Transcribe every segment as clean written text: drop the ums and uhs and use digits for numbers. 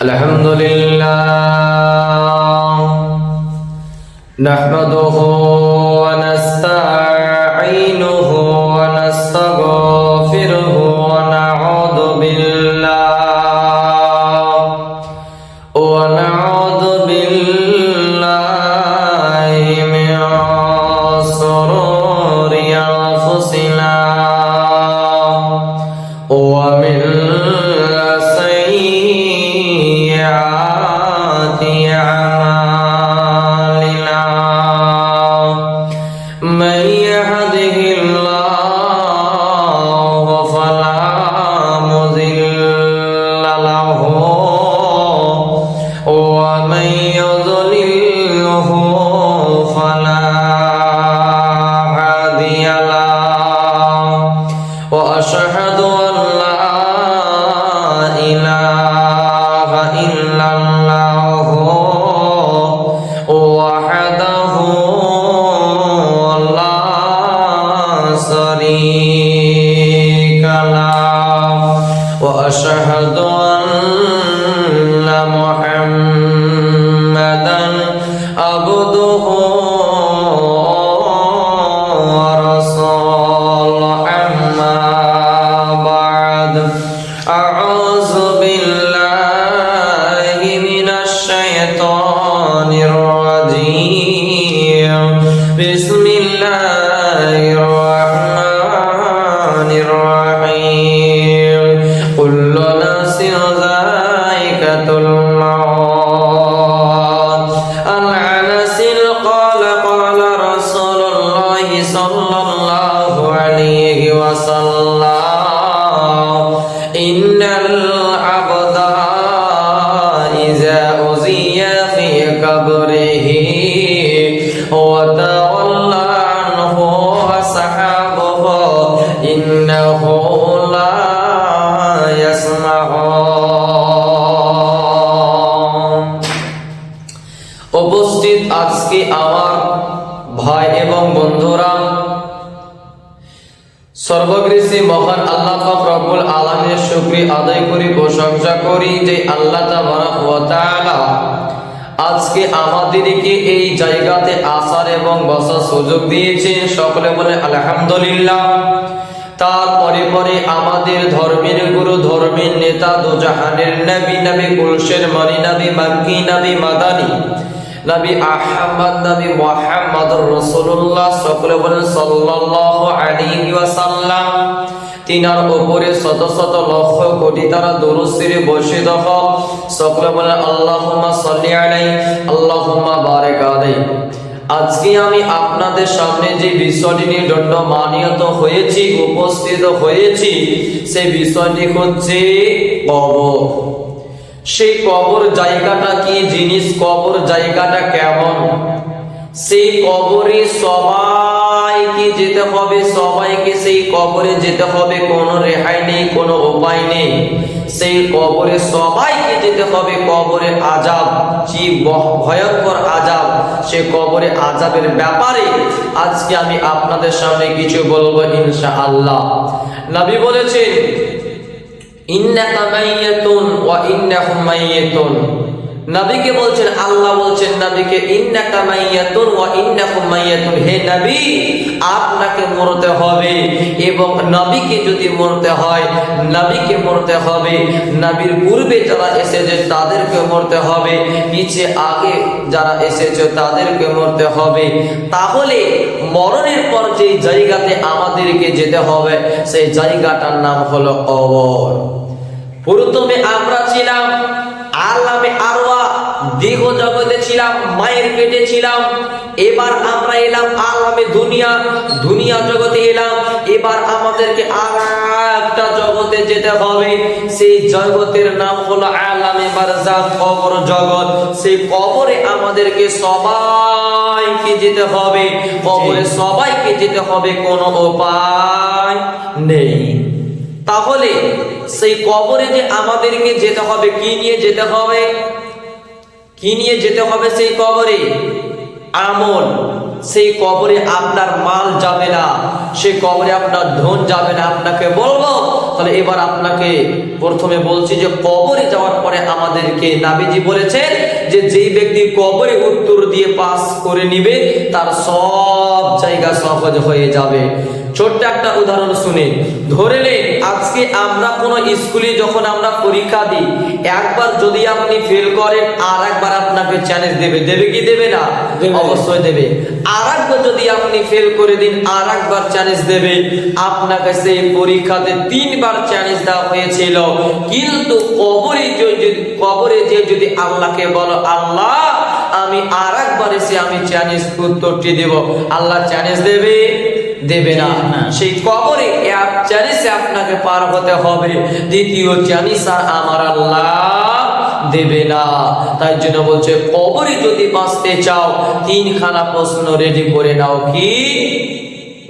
আলহামদুলিল্লাহ নাহমাদুহু ওয়া নাস্তাঈনুহু ওয়া নাস্তাগফিরুহু ওয়া নাউযু বিল্লাহি মিন শুরুরি আনফুসিনা ওয়া মিন وأشهد أن لا إله إلا الله وحده لا شريك له وأشهد أن محمدا عبده أعوذ بالله من الشيطان الرجيم بسم الله الرحمن الرحيم كل نفس ذائقة الموت العنس قال رسول الله صلى الله عليه وسلم إن العبد إذا أوذي في قبره وتولى عنه وسحبه إنه لا يسمع উপস্থিত আজকে আমার ভাই এবং বন্ধুরা, সর্বগ্রীসী মহান আল্লাহ পাক রব্বুল আলামিনের শুকরিয়া আদায় করি, প্রশংসা করি যে আল্লাহ তাবারক ওয়া তাআলা আজকে আমাদেরকে এই জায়গাতে আসার এবং বসার সুযোগ দিয়েছেন। সকলে বলে আলহামদুলিল্লাহ। তারপরে পরে আমাদের ধর্মের গুরু, ধর্মের নেতা, দুজাহানের নবী, নবী কুলসের মনি, নবী মক্কি, নবী মাদানী, নবী আহমদ, নবী মুহাম্মদুর রাসূলুল্লাহ, সকলে বলেন সাল্লাল্লাহু আলাইহি ওয়াসাল্লাম। তিনার উপরে শত শত লক্ষ কোটি তারা দুরূদ শরীফ বর্ষিত হোক। সকলে বলেন আল্লাহুম্মা সাল্লি আলাইহি আল্লাহুম্মা বারিক আলাইহি। আজকে আমি আপনাদের সামনে যে বিষয়টি নিয়ে দণ্ডমানিত হয়েছি, উপস্থিত হয়েছি, সেই বিষয়টি হচ্ছে কবর। সেই কবর জায়গাটা কি জিনিস, কবর জায়গাটা কেমন, সেই কবরে সবাইকে যেতে হবে, সবাইকে সেই কবরে যেতে হবে, কোনো রেহাই নেই, কোনো উপায় নেই। সেই কবরে সবাইকে যেতে হবে। কবরে আযাব কি ভয়ঙ্কর আযাব, সে কবরে আযাবের ব্যাপারে আজকে আমি আপনাদের সামনে কিছু বলবো ইনশাআল্লাহ। নবী বলেছেন ইন্নাকা মাইয়াতুন ওয়া ইন্নাহুম মাইয়াতুন। নবীকে বলছেন, আল্লাহ বলছেন নবীকে ইন্নাকা মাইয়াতুন ওয়া ইন্নাহুম মাইয়াতুন, হে নবী আপনাকে মরতে হবে এবং নবীকে যদি মরতে হয় নবীকে মরতে হবে। নবীর পূর্বে যারা এসেছে তাদেরকে মরতে হবে, নিচে আগে যারা এসেছে তাদেরকে মরতে হবে। তাহলে মরণের পর যে জায়গাতে আমাদেরকে যেতে হবে সেই জায়গাটার নাম হলো কবর। প্রথমে আমরা ছিলাম আলামে আরওয়াহ, দেহ জগতে ছিলাম, মায়ের পেটে ছিলাম। এবার আমরা এলাম আলামে দুনিয়া, দুনিয়া জগতে এলাম। এবার আমাদেরকে আর একটা জগতে যেতে হবে, সেই জগতের নাম হলো আলামে বারজাখ, কবর জগৎ। সেই কবরে আমাদেরকে সবাইকে যেতে হবে। কবরে সবাইকে যেতে হবে, কোনো উপায় নেই। তাহলে সেই কবরে যে আমাদেরকে যেতে হবে, কি নিয়ে যেতে হবে, কি নিয়ে যেতে হবে সেই কবরে? আমল। সেই কবরে আপনার মাল যাবে না, সেই কবরে আপনার ধন যাবে না। আপনাকে বলবো, তাহলে এবার আপনাকে প্রথমে বলছি যে কবরে যাওয়ার পরে আমাদেরকে নবীজি বলেছেন যে যেই ব্যক্তি কবরে উত্তর দিয়ে পাস করে নিবে তার সব জায়গা সহজ হয়ে যাবে। ছোট্ট একটা উদাহরণ শুনে ধরে নেন, আজকে আমরা কোনো স্কুলে যখন আমরা পরীক্ষা দিই, একবার যদি আপনি ফেল করেন আর একবার আপনাকে চ্যালেঞ্জ দেবে, দেবে কি দেবে না? অবশ্যই দেবে। আর একবার যদি আপনি ফেল করে দিন আর একবার চ্যালেঞ্জ দেবে। আপনাকে সেই পরীক্ষাতে 3 বার চ্যালেঞ্জ দেওয়া হয়েছিল, কিন্তু কবরে যে যদি আল্লাহকে বলো আল্লাহ আমি আর একবার এসে আমি চ্যালেঞ্জ উত্তরটি দেব, আল্লাহ চ্যালেঞ্জ দেবে? দেবে না। সেই কবরে এক চ্যালেঞ্জে আপনাকে পার হতে হবে, দ্বিতীয় চ্যালেঞ্জ আর আমার আল্লাহ দেবে না। তাই জন্য বলছে কবরে যদি বাঁচতে চাও 3খানা প্রশ্ন রেডি করে নাও। কি?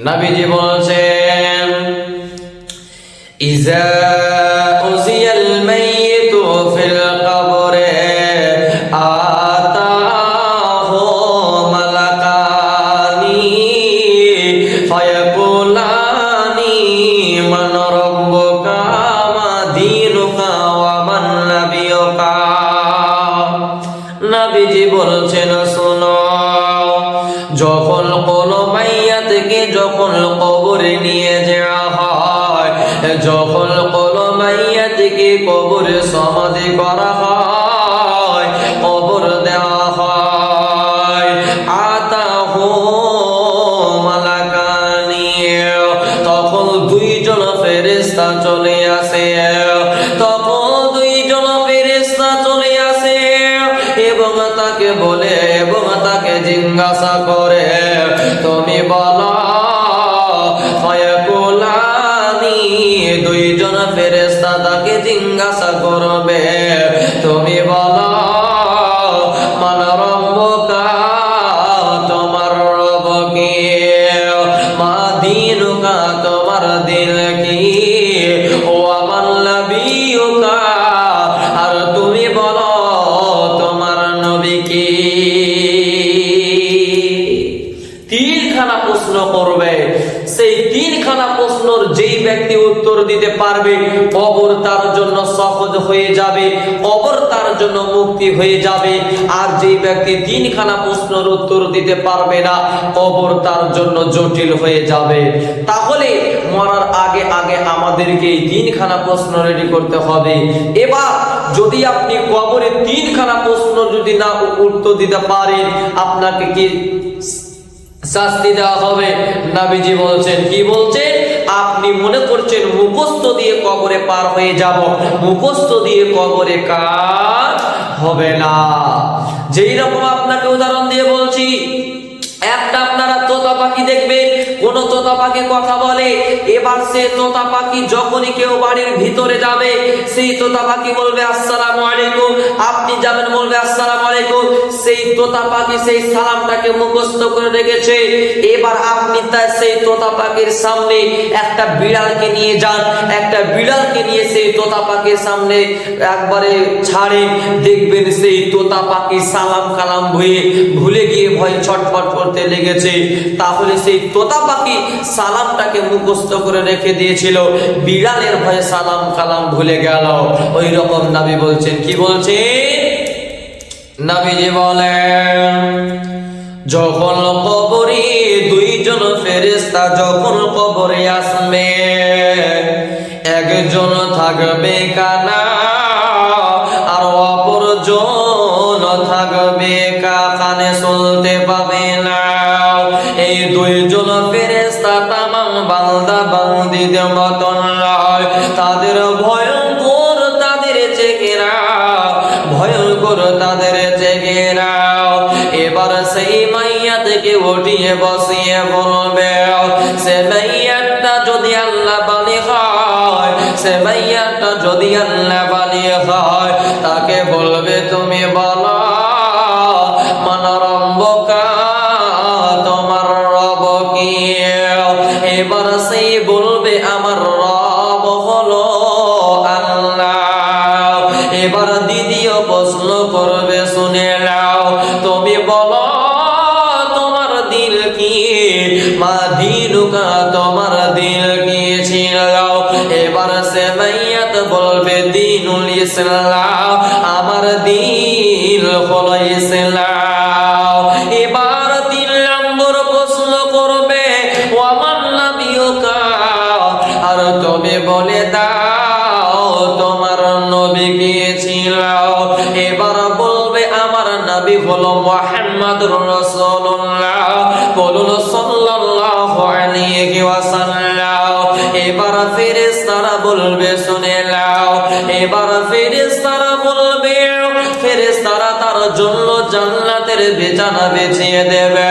নবীজি বলছেন ইজা উজিয়াল মাইয়িতু ফিল কবরে আতাহু মালাকানি ফায়াকুলানি মান রাব্বুকা মা দীনুকা ওয়া মান নাবিয়ুকা। নবীজি বলছেন শোনো, যখন কোন মাইয়াতকে যখন কবরে নিয়ে যাওয়া হয়, যখন কোন মাইয়াতকে কবরে সমাধি করা হয়, কবর দেওয়া হয়, আতাহু মালাকানি, তখন 2 জন ফেরেশতা চলে আসে, তখন 2 জন ফেরেশতা চলে আসে এবং তাকে বলে এবং তাকে জিজ্ঞাসা করে তুমি বলো। ফায়াকুলানি, 2 জন ফেরেশতা তাকে জিজ্ঞাসা করবে তুমি বলো মান রাব্বুকা, তোমার রব কি, মা দীনুকা, তোমার দিন কি, ওয়া মান নাবিয়ুকা, আর তুমি বলো তোমার নবী কি। 3খানা প্রশ্ন করবে। সেই 3খানা প্রশ্নের যেই ব্যক্তি উত্তর দিতে পারবে কবর তার জন্য সহজ হয়ে যাবে, কবর তার জন্য মুক্তি হয়ে যাবে। আর যেই ব্যক্তি 3খানা প্রশ্নের উত্তর দিতে পারবে না কবর তার জন্য জটিল হয়ে যাবে। তাহলে মরার আগে আগে আমাদেরকে এই 3খানা প্রশ্ন রেডি করতে হবে। এবার যদি আপনি কবরে 3খানা প্রশ্ন যদি না উত্তর দিতে পারেন আপনাকে কি শাস্তি দেওয়া হবে? নবীজি বলছেন, কি বলছেন? আপনি মনে করছেন মুখস্থ দিয়ে কবরে পার হয়ে যাব, মুখস্থ দিয়ে কবরে কাজ হবে না। যেই রকম আপনাকে উদাহরণ দিয়ে বলছি, একটা আপনারা তোতা পাখি দেখবেন, কোন তোতা পাখি কথা বলে, এবার সে তোতা পাখি যখনই কেউ বাড়ির ভিতরে যাবে সেই তোতা পাখি বলবে আসসালামু আলাইকুম, আপনি যাবেন বলবে আসসালামু আলাইকুম। সেই তোতা পাখি সেই সালামটাকে মুখস্থ করে রেখেছে। এবার আপনি তার সেই তোতা পাখির সামনে একটা বিড়ালকে নিয়ে যান, একটা বিড়ালকে নিয়ে সেই তোতা পাখির সামনে একবারে ছাড়ে, দেখবেন সেই তোতা পাখি সালাম কালাম ভুলে গিয়ে ভয় ছটফট করতে লেগেছে। তাহলে সেই তোতা পাখি সালামটাকে মুখস্থ করে রেখে দিয়েছিল, বিড়ালের ভয়ে সালাম কালাম ভুলে গেল। ওই রকম নবী বলছেন, কি বলছেন? নবীজি বলেন যখন কবরে 2 জন ফেরেশতা যখন কবরে আসবে, একজন থাকবে কানা আর অপরজন থাকবে কানে, শুনতে পাবে না। এই 2 জন ফেরেশতা তামাম বান্দা বান্দীদের মতন নয়, তাদের ভয়ঙ্কর তাদের চেহারা, ভয়ঙ্কর তাদের চেহারা। এবার সেই মাইয়াতকে উঠিয়ে বসিয়ে বলবে, সে মাইয়াতটা যদি আল্লাহ বালি হয়, সে মাইয়াতটা যদি আল্লাহ বালি হয়, তাকে বলবে তুমি বলো মান রাব্বুকা, তোমার রব কি। এবার সেই বলবে আমার রব হলো আল্লাহ। এবার দ্বিতীয় প্রশ্ন করবে, শুনে নাও, তুমি বলো তোমার দিল নবিয়কা তোমার দিন কি ছিল? এবার সে মাইয়াত বলবে দ্বীনুল ইসলাম, আমার দিন হলো ইসলাম। এবার 3 নম্বর প্রশ্ন করবে ওয়ামান নবিয়কা, আর তুমি বলে দাও তোমার নবী কে ছিল? এবার বলবে আমার নবী হলো মুহাম্মদুর রাসূলুল্লাহ, বলুন সাল্লাল্লাহু আলাইহি ওয়াসাল্লাম। এবার ফেরেশতারা বলবে শুনে নাও, এবার ফেরেশতারা বলবে, ফেরেশতারা তার জন্য জান্নাতের বিছানা বিছিয়ে দেবে,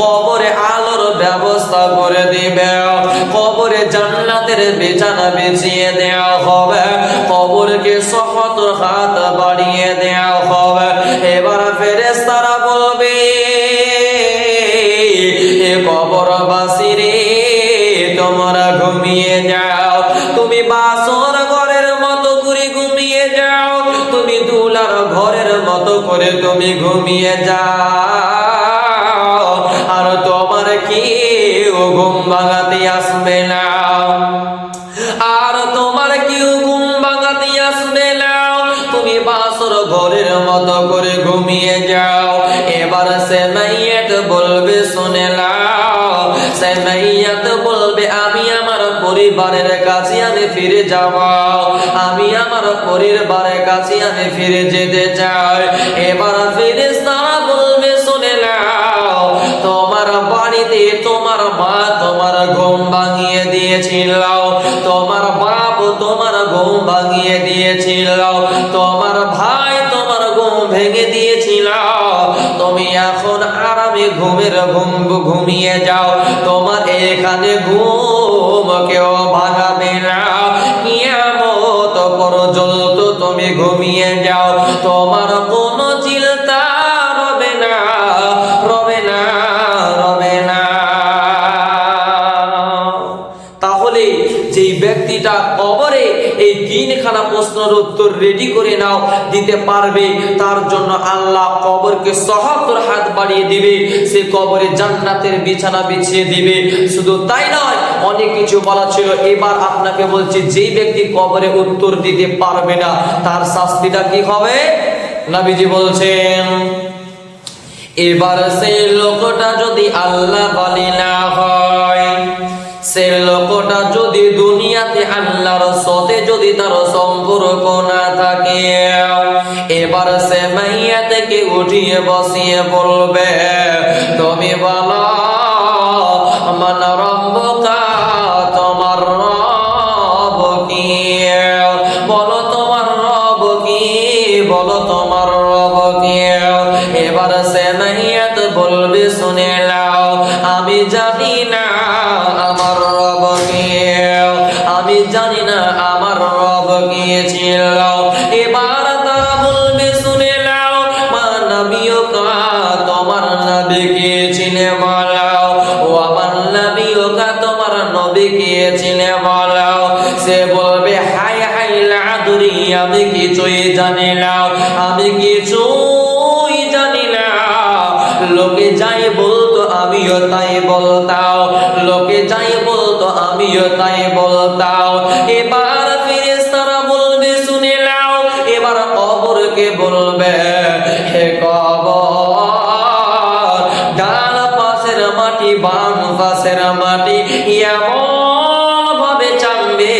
কবরে আলোর ব্যবস্থা করে দিবে, কবরে জান্নাতের বিছানা বিছিয়ে দেওয়া হবে, কবরকে 70 হাত বাড়িয়ে দেওয়া হবে। এবার ফেরেশতারা বলবে এ কবরবাসী রে তোমরা ঘুমিয়ে যাও, তুমি বাসর ঘরের মতো করে ঘুমিয়ে যাও, তুমি দুলার ঘরের মতো করে তুমি ঘুমিয়ে যাও, আর তোমার কি ঘুম ভাঙাতে আসবে না, আর তোমার কি ঘুম ভাঙাতে আসবে না, তুমি বাসর ঘরের মতো করে ঘুমিয়ে যাও। এবার সে মাইয়াত বলবে শুনে নাও, সে মাইয়াত বলবে আমি আমার পরিবারের কাছে আমি ফিরে যাব, আমি আমার পরিবারের কাছে আমি ফিরে যেতে চাই। এবার ফেরেশতারা বলবে শুনে নাও, তোমার বাড়িতে তোমার মা তোমার ঘুম ভাঙিয়ে দিয়েছিল, তোমার বাপ তোমার ঘুম ভাঙিয়ে দিয়েছিল, তোমার ভাই তোমার ঘুম ভেঙে দিয়েছিল, তুমি এখন আরামে ঘুমের ঘুম ঘুমিয়ে যাও, তোমার এখানে ঘুম কেউ ভাঙাবে না, কিয়ামত পর্যন্ত তুমি ঘুমিয়ে যাও, তোমার কোনো চিন্তা রবে না, রবে না, রবে না। তাহলে যেই ব্যক্তিটা কবরে এই 3খানা প্রশ্নের উত্তর রেডি করে নাও দিতে পারবে, তার জন্য আল্লাহ কবরকে 70 হাত বাড়িয়ে দিবে, সে কবরে জান্নাতের বিছানা বিছিয়ে দিবে। শুধু তাই নয়, অনেক কিছু বলা ছিল, এবার আপনাকে বলছি যেই ব্যক্তি কবরে উত্তর দিতে পারবে না তার শাস্তিটা কি হবে। নবীজি বলছেন এবার সেই লোকটা যদি আল্লাহ বলি না হয়, সে লোকটা যদি দুনিয়াতে আল্লাহর সাথে যদি তার সম্পর্ক না থাকে, এবার সে মাইয়া থেকে উঠিয়ে বসিয়ে বলবে তুমি বলো মান রব্বুকা, তোমার রব কি, বলো তোমার রব কি, বলো তোমার রব কি। এবার সে মাইয়াত বলবে শুনে নাও আমি জানি না আমার রব কি, আমি জানি না আমার রব গিয়েছিল। এবার তারা বলবে শুনে নাও মা নবিয়কা, তোমার নবী গিয়েছিলে বলাও, ও আমার নবিয়কা তোমার নবী গিয়েছিলে বলাও। সে বলবে হাই হাই লাদুরি, আমি কিছুই জানি না, আমি কিছুই জানি না, লোকে যাই বলতো আমিও তাই বলতাম, লোকে যাই বলতো আমিও তাই বলতাম। এবার ফেরেশতারা বলবে শুনে নাও, এবার কবরকে বলবে হে কবর, ডান পাশের মাটি বাম পাশের মাটি এমন ভাবে চামবে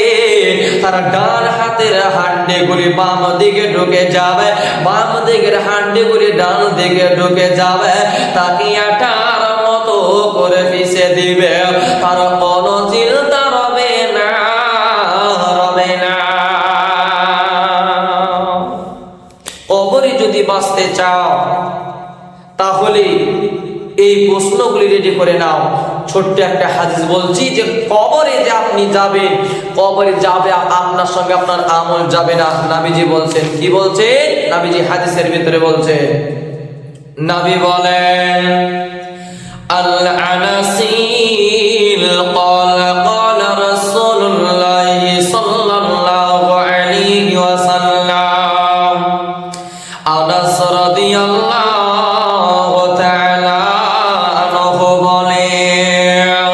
তার ডান হাতের হাড্ডিগুলি বাম দিকে ঢুকে যাবে, বাম দিকের হাড্ডিগুলি ডান দিকে ঢুকে যাবে, তাকে আটার মতো করে পিষে দিবে, তার কোনো চিন্তা রবে না, রবে না। কবরে যদি বাঁচতে চাও তাহলে এই প্রশ্নগুলি রেডি করে নাও। ছোট্ট একটা হাদিস বলছি যে কবরে যে আপনি যাবেন, কবরে যাবে আপনার সঙ্গে আপনার আমল যাবে না। নবীজি বলছেন, কি বলছেন? নবীজি হাদিসের ভিতরে বলছেন, নবী বলেন আল আনাসিল ক্বালা ক্বালা রাসূলুল্লাহ সাল্লাল্লাহু আলাইহি ওয়াসাল্লাম। আনাস রাদিয়াল্লাহু তাআলা আনহু বলেন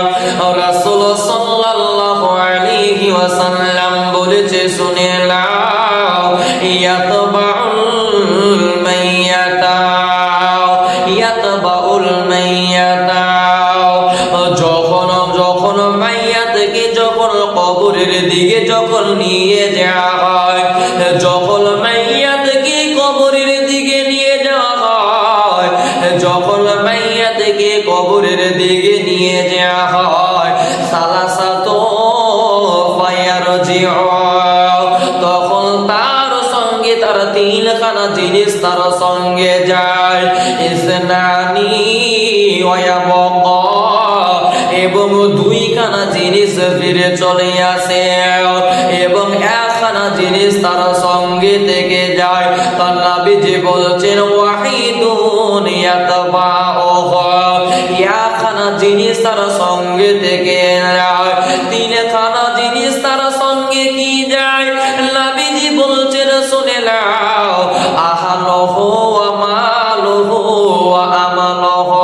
কবরের দিকে নিয়ে যাওয়া হয়, যখন মাইয়াতকে কবরের দিকে নিয়ে যাওয়া হয়, সালাসাতো ফায়ারজিউ, তখন তার সঙ্গে তার তিনখানা জিনিস তার সঙ্গে যায়। ইসনানি ওয়ায়াবকা, এবং দুইখানা জিনিস ফিরে চলে আসে, এবং একখানা জিনিস তার সঙ্গে থেকে যায়। তার নবীজি বলছেন ওয়াহিদুন ইয়াতবাউহু, একখানা জিনিস তার সঙ্গে থেকে যায়, তিনখানা জিনিস তার সঙ্গে কি যায়? নবীজি বলছেন শুনে নাও, আহালুহু ওয়া মালুহু ওয়া আমালুহু,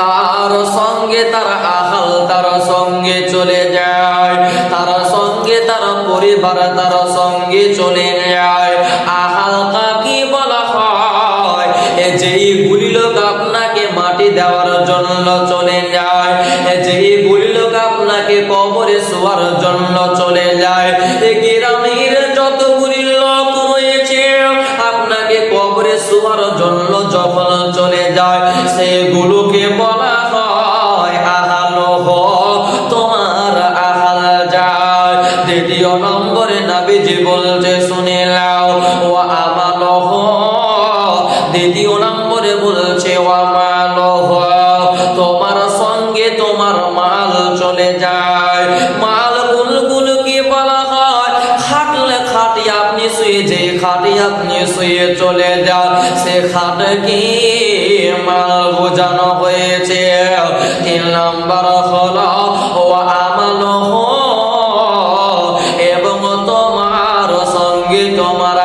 তার সঙ্গে তার আহাল তার সঙ্গে চলে যায়, তার সঙ্গে তার পরিবার তার সঙ্গে চলে যায়। আহাল কাকে বলা হয়? যেইগুলি লোক আপনাকে মাটি দেওয়ার জন্য চলে যায়, যেইগুলি লোক আপনাকে কবরে শোয়ার জন্য চলে যায়। গ্রামের যতগুলি লোক রয়েছে আপনাকে কবরে শোয়ার জন্য যখন চলে যায়, সেগুলোকে বলা হয় আহালুহু, তোমার আহাল যায়। দ্বিতীয় নম্বরে নবীজি বলছে শুনে নাও ওয়া আমালুহু, দ্বিতীয় নম্বরে বলছে ওয়া মালুহু, তোমার সঙ্গে তোমার মাল চলে যায়। মাল গুলগুলকে বলা হয় খাটলে খাটি আপনি শুয়ে, যে খাটি আপনি শুয়ে চলে যান, সে খাটকে মাল বোঝানো হয়েছে। তিন নম্বর হলো ওয়া আমালুহু, এবং তোমার সঙ্গে তোমার